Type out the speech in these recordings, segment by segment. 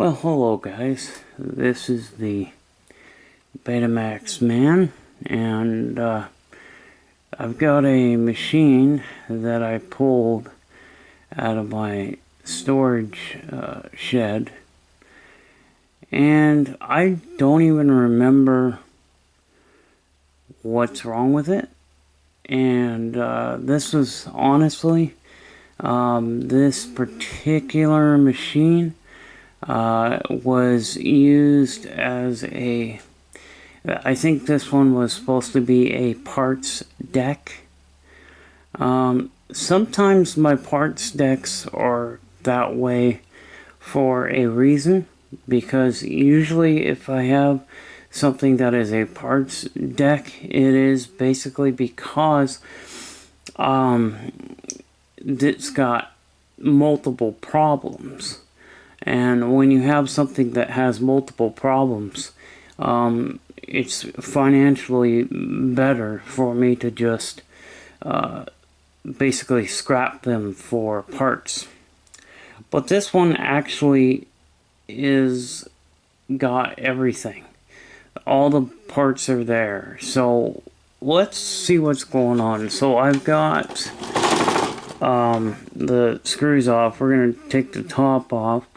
Well, hello guys, this is the Betamax man, and I've got a machine that I pulled out of my storage shed, and I don't even remember what's wrong with it. And this was honestly, this particular machine was used as I think this one was supposed to be a parts deck. Sometimes my parts decks are that way for a reason, because usually if I have something that is a parts deck, it is basically because it's got multiple problems. And when you have something that has multiple problems, it's financially better for me to just basically scrap them for parts. But this one actually got everything. All the parts are there. So let's see what's going on. So I've got the screws off. We're going to take the top off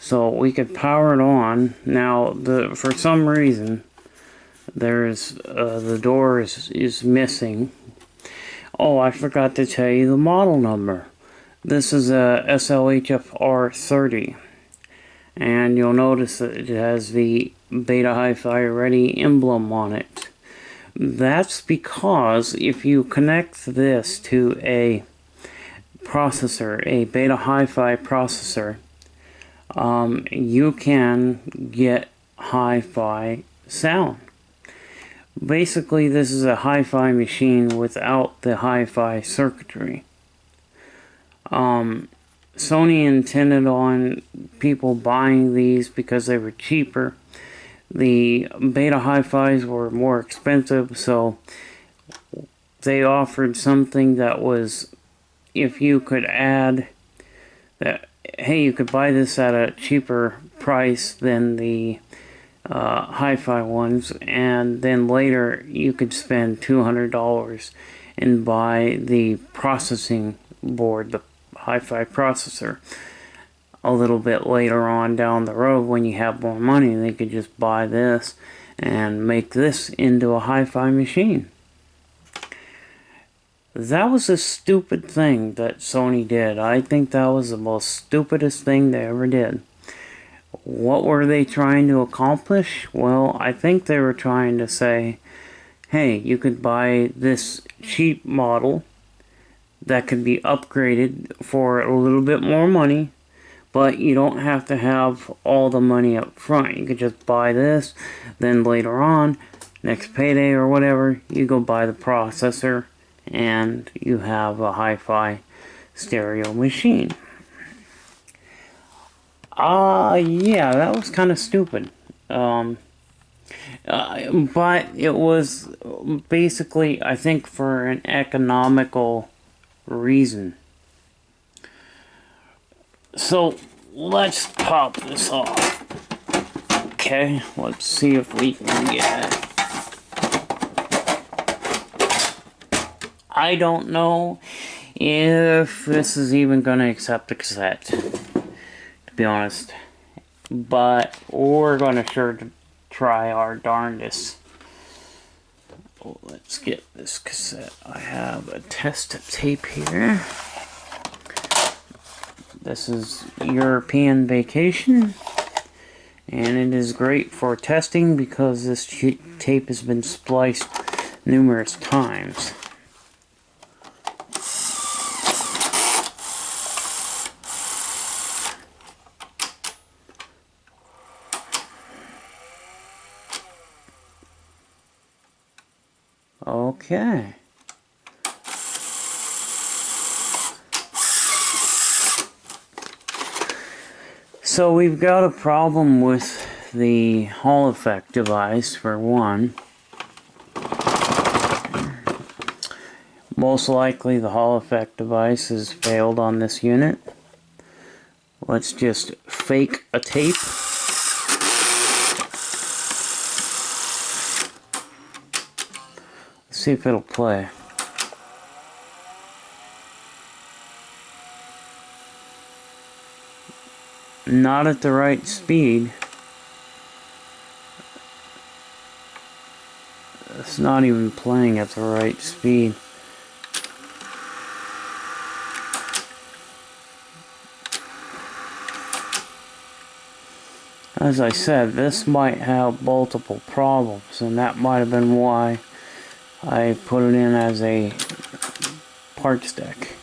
so we could power it on. Now, for some reason, the door is missing. Oh, I forgot to tell you the model number. This is a HFR30, and you'll notice that it has the Beta Hi-Fi Ready emblem on it. That's because if you connect this to a processor, a Beta Hi-Fi processor, you can get hi-fi sound. Basically, this is a hi-fi machine without the hi-fi circuitry. Sony intended on people buying these because they were cheaper. The Beta Hi-Fis were more expensive, so they offered something that was, if you could add that, hey, you could buy this at a cheaper price than the hi-fi ones, and then later you could spend $200 and buy the processing board, the hi-fi processor. A little bit later on down the road, when you have more money, they could just buy this and make this into a hi-fi machine. That was a stupid thing that Sony did. I think that was the most stupidest thing they ever did. What were they trying to accomplish? Well, I think they were trying to say, hey, you could buy this cheap model that could be upgraded for a little bit more money, but you don't have to have all the money up front. You could just buy this, then later on, next payday or whatever, you go buy the processor, and you have a hi-fi stereo machine. Yeah, that was kind of stupid. But it was basically, I think, for an economical reason. So, let's pop this off. Okay, let's see if we can get it. I don't know if this is even going to accept a cassette, to be honest. But we're going to sure try our darndest. Let's get this cassette. I have a test tape here. This is European Vacation, and it is great for testing because this tape has been spliced numerous times. Okay. So we've got a problem with the Hall effect device, for one. Most likely the Hall effect device has failed on this unit. Let's just fake a tape. Let's see if it'll play. Not at the right speed. It's not even playing at the right speed. As I said, this might have multiple problems, and that might have been why I put it in as a parts deck.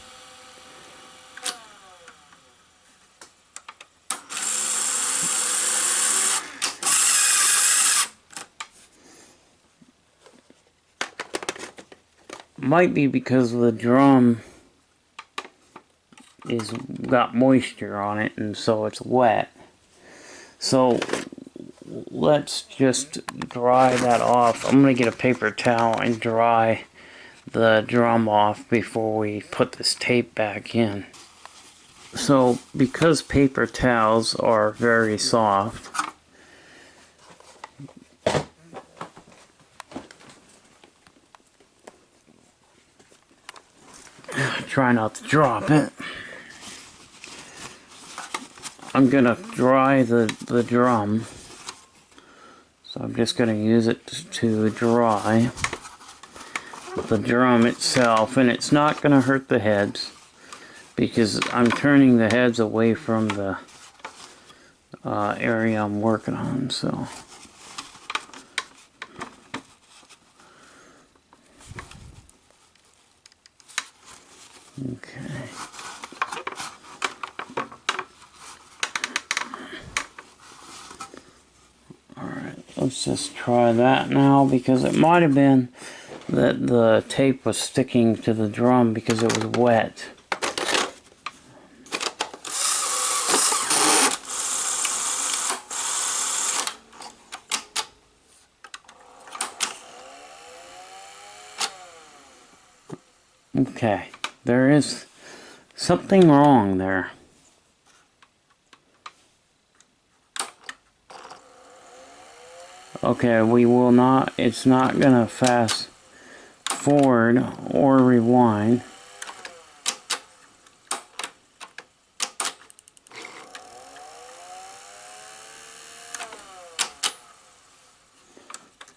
Might be because the drum is got moisture on it, and so it's wet. So let's just dry that off. I'm going to get a paper towel and dry the drum off before we put this tape back in. So because paper towels are very soft, try not to drop it. I'm gonna dry the drum, so I'm just gonna use it to dry the drum itself, and it's not gonna hurt the heads because I'm turning the heads away from the area I'm working on. So okay. Let's just try that now, because it might have been that the tape was sticking to the drum because it was wet. Okay, there is something wrong there. Okay, we will not, it's not gonna fast forward or rewind.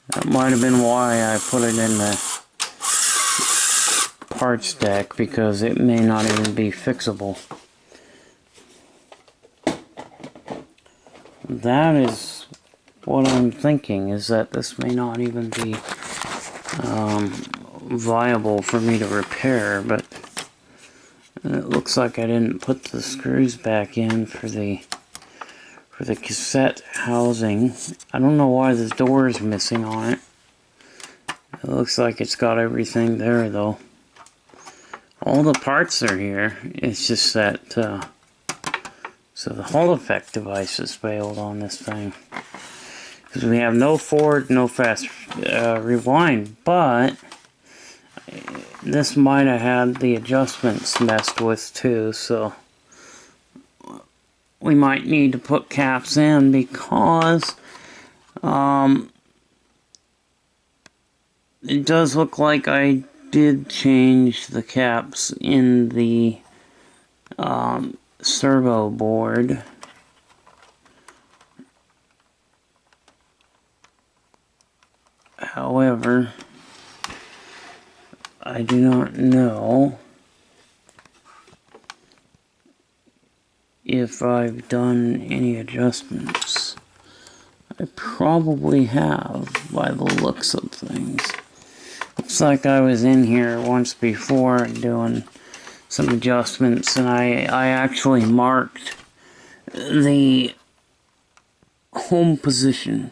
That might have been why I put it in the parts deck, because it may not even be fixable. That is what I'm thinking, is that this may not even be viable for me to repair, but it looks like I didn't put the screws back in for the cassette housing. I don't know why the door is missing on it. It looks like it's got everything there though. All the parts are here. It's just that so the Hall effect device has failed on this thing. Because we have no forward, no fast rewind, but this might have had the adjustments messed with too, so we might need to put caps in, because it does look like I did change the caps in the servo board. However, I do not know if I've done any adjustments. I probably have, by the looks of things. Looks like I was in here once before doing some adjustments, and I actually marked the home position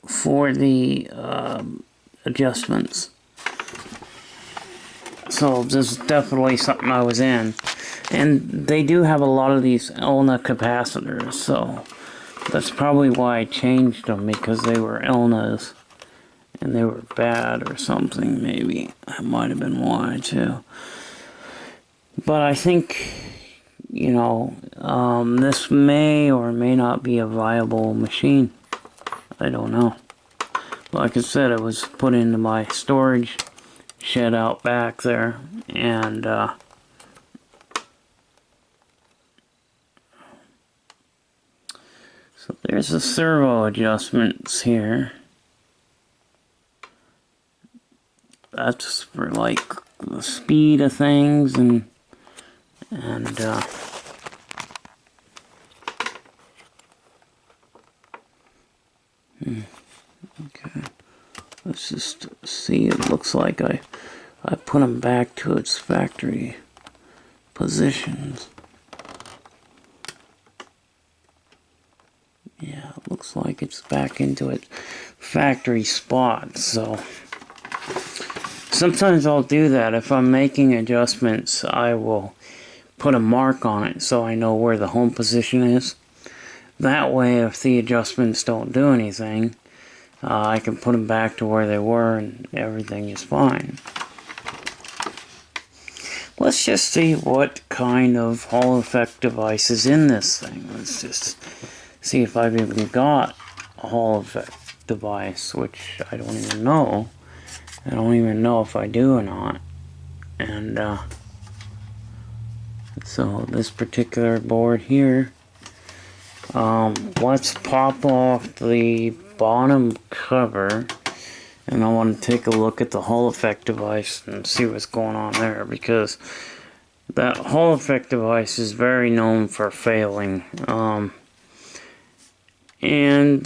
for the adjustments. So this is definitely something I was in. And they do have a lot of these Elna capacitors, so that's probably why I changed them, because they were Elnas and they were bad or something, maybe. That might have been why too. But I think, you know, This may or may not be a viable machine. I don't know. Like I said, it was put into my storage shed out back there, and so there's the servo adjustments here. That's for like the speed of things and okay. Let's just see. It looks like I put them back to its factory positions. Yeah, it looks like it's back into its factory spot. So sometimes I'll do that. If I'm making adjustments, I will put a mark on it so I know where the home position is. That way, if the adjustments don't do anything, I can put them back to where they were and everything is fine. Let's just see what kind of Hall effect device is in this thing. Let's just see if I've even got a Hall effect device, which I don't even know. I don't even know if I do or not. And so this particular board here, let's pop off the bottom cover, and I want to take a look at the Hall effect device and see what's going on there, because that Hall effect device is very known for failing. And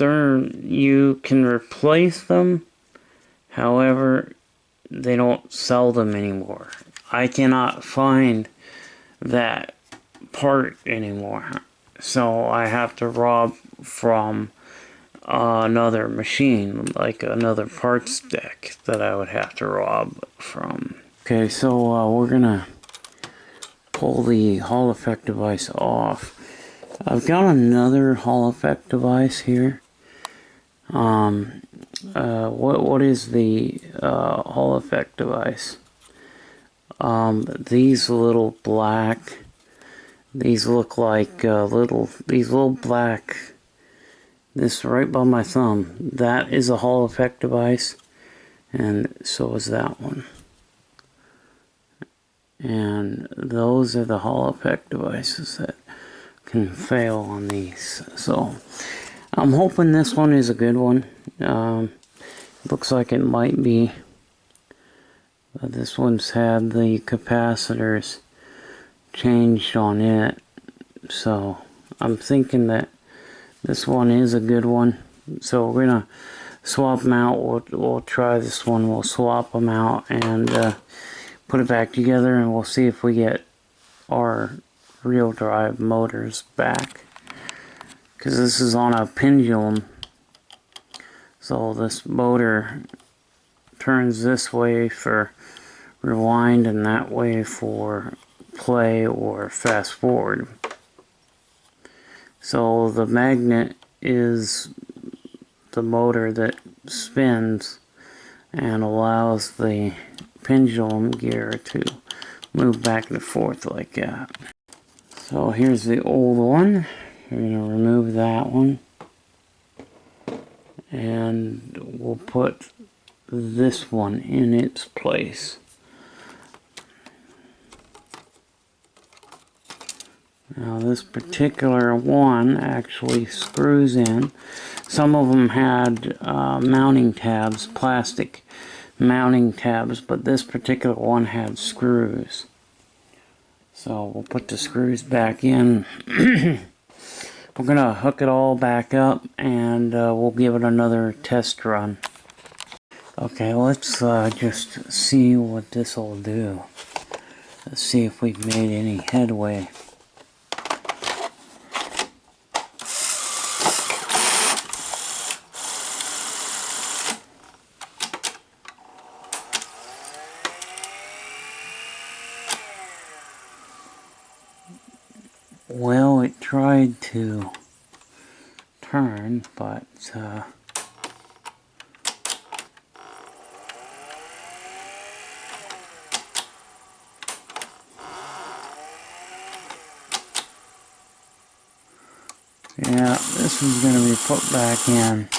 you can replace them, however, they don't sell them anymore. I cannot find that part anymore, so I have to rob from another machine, like another parts deck that I would have to rob from. Okay, so we're gonna pull the Hall effect device off. I've got another Hall effect device here. What is the Hall effect device? These little black, these look like these little black, this right by my thumb, that is a Hall effect device, and so is that one. And those are the Hall effect devices that can fail on these. So I'm hoping this one is a good one. Looks like it might be. This one's had the capacitors changed on it, so I'm thinking that this one is a good one. So we're gonna swap them out. We'll try this one. We'll swap them out and put it back together, and we'll see if we get our real drive motors back, because this is on a pendulum, so this motor turns this way for rewind and that way for play or fast forward. So the magnet is the motor that spins and allows the pendulum gear to move back and forth like that. So here's the old one. We're going to remove that one, and we'll put this one in its place. Now this particular one actually screws in. Some of them had mounting tabs, plastic mounting tabs, but this particular one had screws. So we'll put the screws back in. We're going to hook it all back up, and we'll give it another test run. Okay, let's just see what this will do. Let's see if we've made any headway. Well, it tried to turn, but Yeah, this is going to be put back in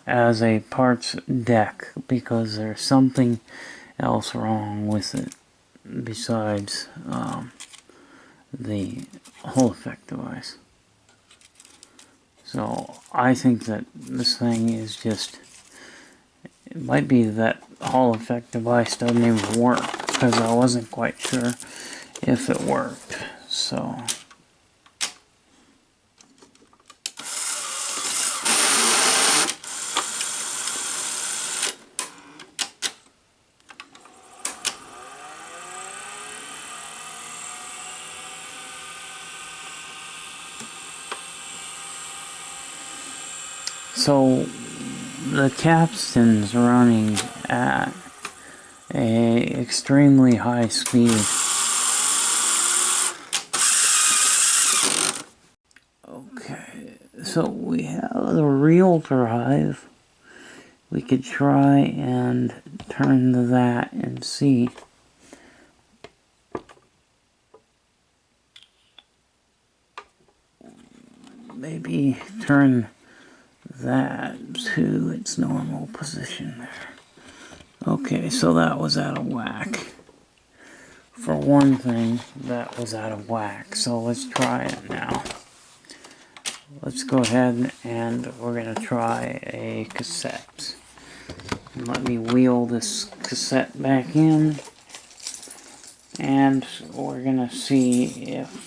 as a parts deck because there's something else wrong with it besides the Hall effect device. So I think that this thing is just, it might be that Hall effect device doesn't even work because I wasn't quite sure if it worked. So So the capstan's running at a extremely high speed. Okay, so we have the real drive. We could try and turn to that and see. Maybe turn that to its normal position there. Okay, so that was out of whack. For one thing, that was out of whack. So let's try it now. Let's go ahead and we're going to try a cassette. Let me wheel this cassette back in. And we're going to see if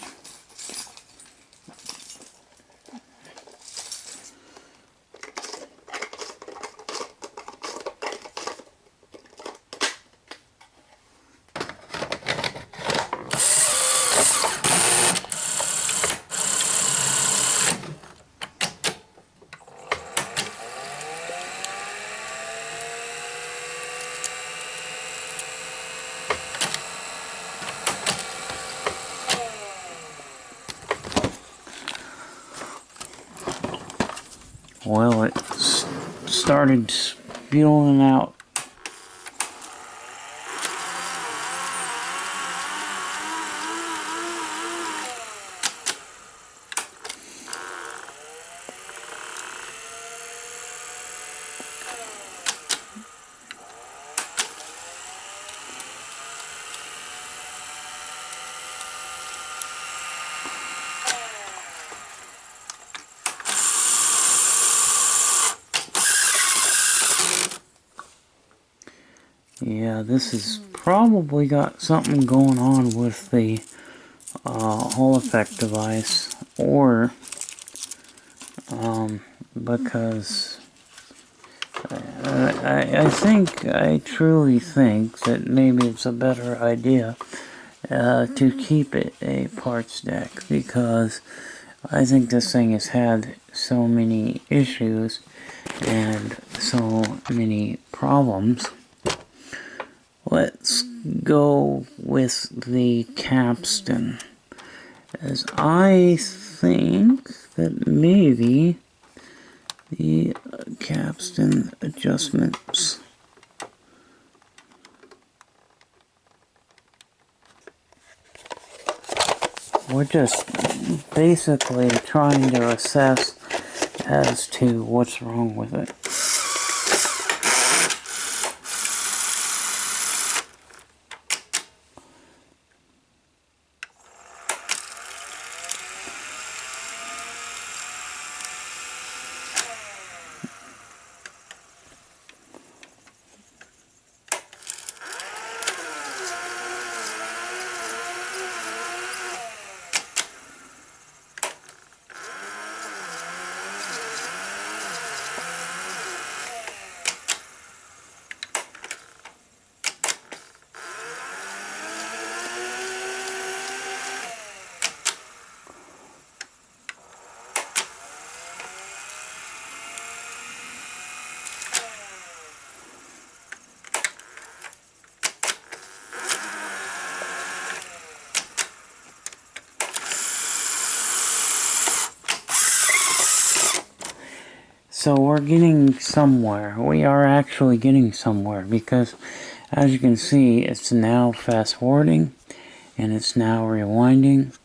well, it started spewing out. Yeah, this has probably got something going on with the Hall effect device, or because I truly think that maybe it's a better idea to keep it a parts deck, because I think this thing has had so many issues and so many problems. Let's go with the capstan, as I think that maybe the capstan adjustments we're just basically trying to assess as to what's wrong with it. So we're getting somewhere. We are actually getting somewhere, because as you can see, it's now fast forwarding and it's now rewinding,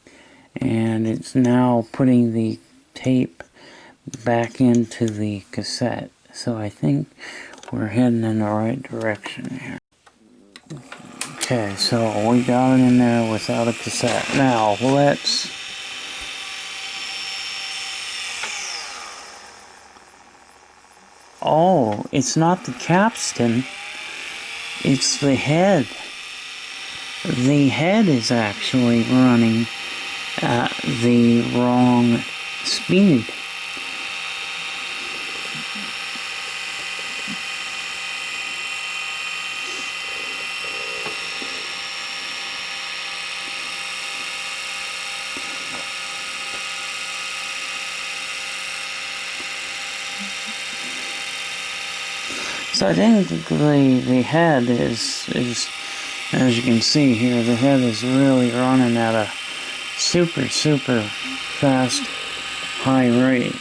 and it's now putting the tape back into the cassette. So I think we're heading in the right direction here. Okay, so we got it in there without a cassette. Now let's oh, it's not the capstan, it's the head. The head is actually running at the wrong speed. So I think the head is, as you can see here, the head is really running at a super fast, high rate.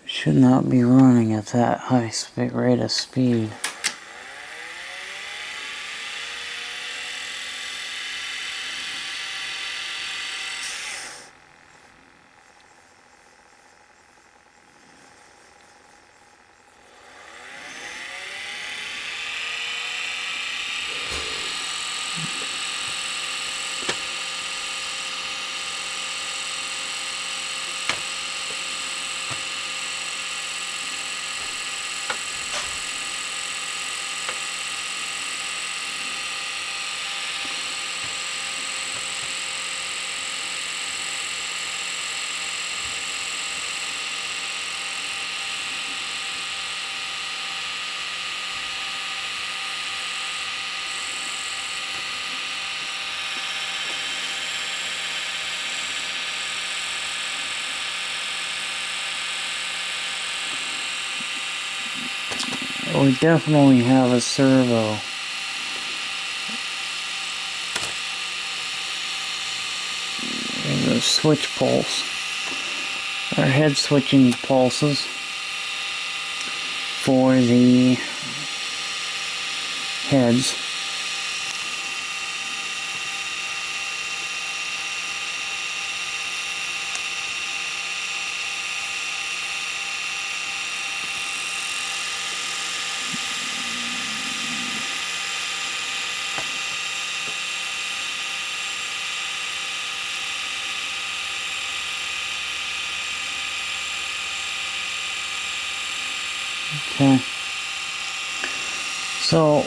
Should not be running at that high rate of speed. We definitely have a servo. There's a switch pulse. Our head switching pulses for the heads. Okay. So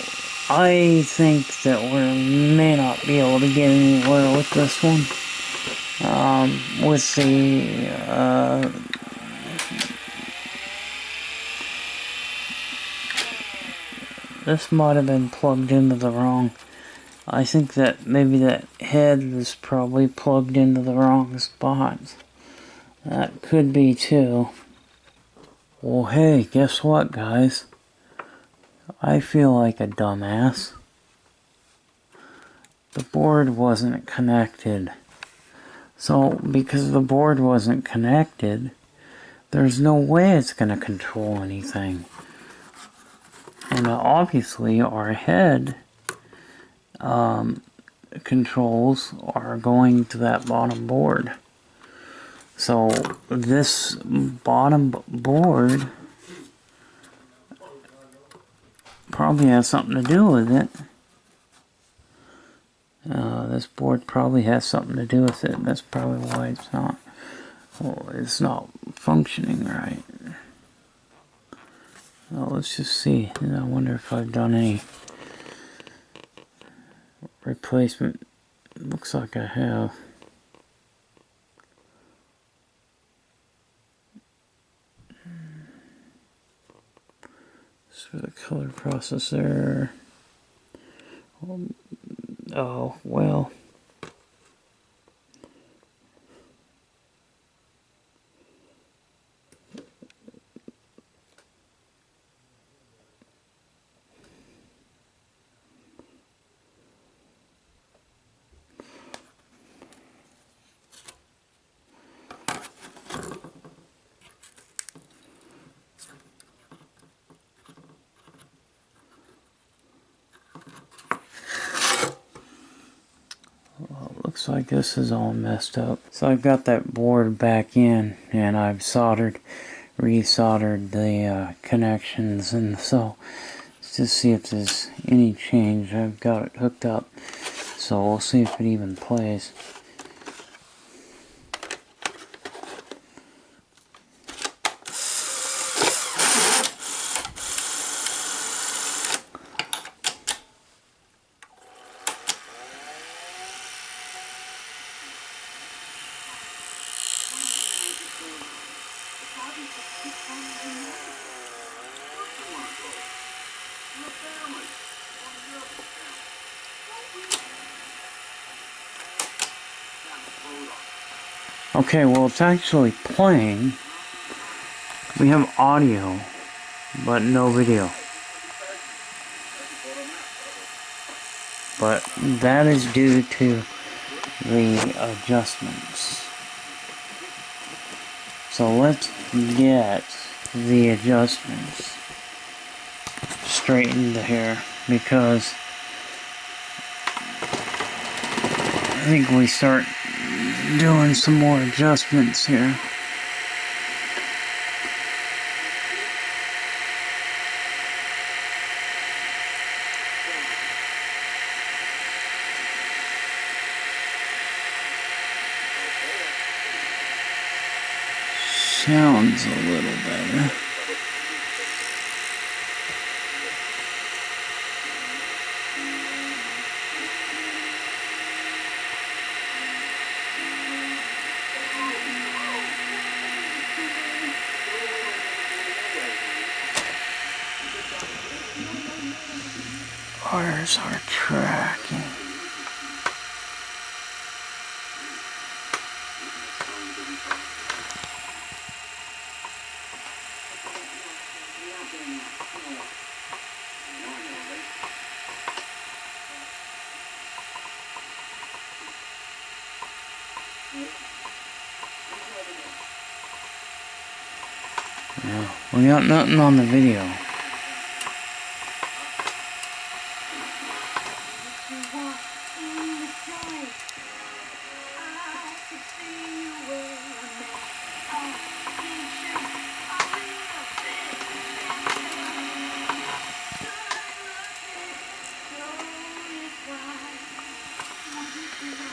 I think that we may not be able to get anywhere with this one. With the this might have been plugged into the wrong. I think that maybe that head is probably plugged into the wrong spots. That could be too. Well, hey, guess what, guys? I feel like a dumbass. The board wasn't connected. So, because the board wasn't connected, there's no way it's going to control anything. And obviously, our head controls are going to that bottom board. So, this bottom board probably has something to do with it. This board probably has something to do with it. That's probably why it's not functioning right. Well, let's just see. I wonder if I've done any replacement. Looks like I have. For the color processor. Oh, well. looks like this is all messed up. So I've got that board back in, and I've resoldered the connections, and so let's just see if there's any change. I've got it hooked up, so we'll see if it even plays. Okay, well, it's actually playing. We have audio, but no video. But that is due to the adjustments. So let's get the adjustments straightened here, because I think we start doing some more adjustments here. Sounds a little better. Wires are tracking. Yeah, we got nothing on the video.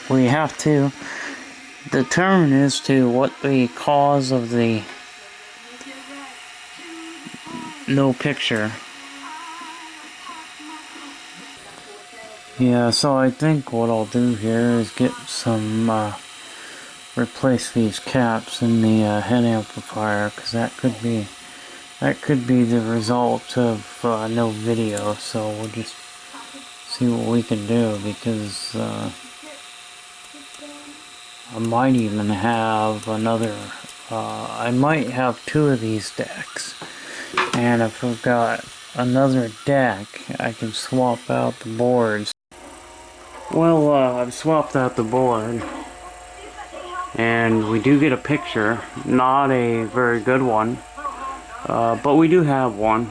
We have to determine as to what the cause of the no picture. Yeah, so I think what I'll do here is get some, replace these caps in the head amplifier, because that could be the result of no video. So we'll just see what we can do, because I might even have another, I might have two of these decks, and if I've got another deck, I can swap out the boards. Well, I've swapped out the board, and we do get a picture, not a very good one, but we do have one,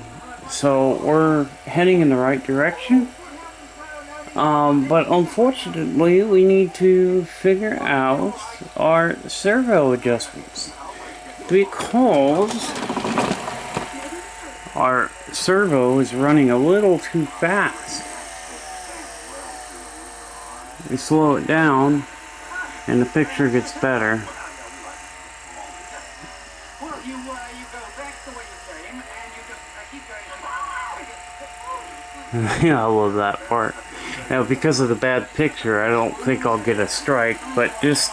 so we're heading in the right direction. But unfortunately, we need to figure out our servo adjustments, because our servo is running a little too fast. We slow it down, and the picture gets better. Yeah, I love that part. Now, because of the bad picture, I don't think I'll get a strike, but just,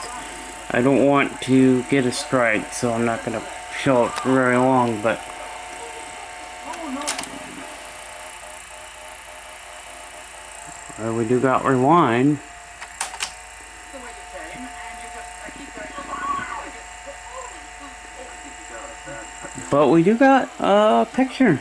I don't want to get a strike, so I'm not going to show it for very long, but we do got rewind. But we do got a picture.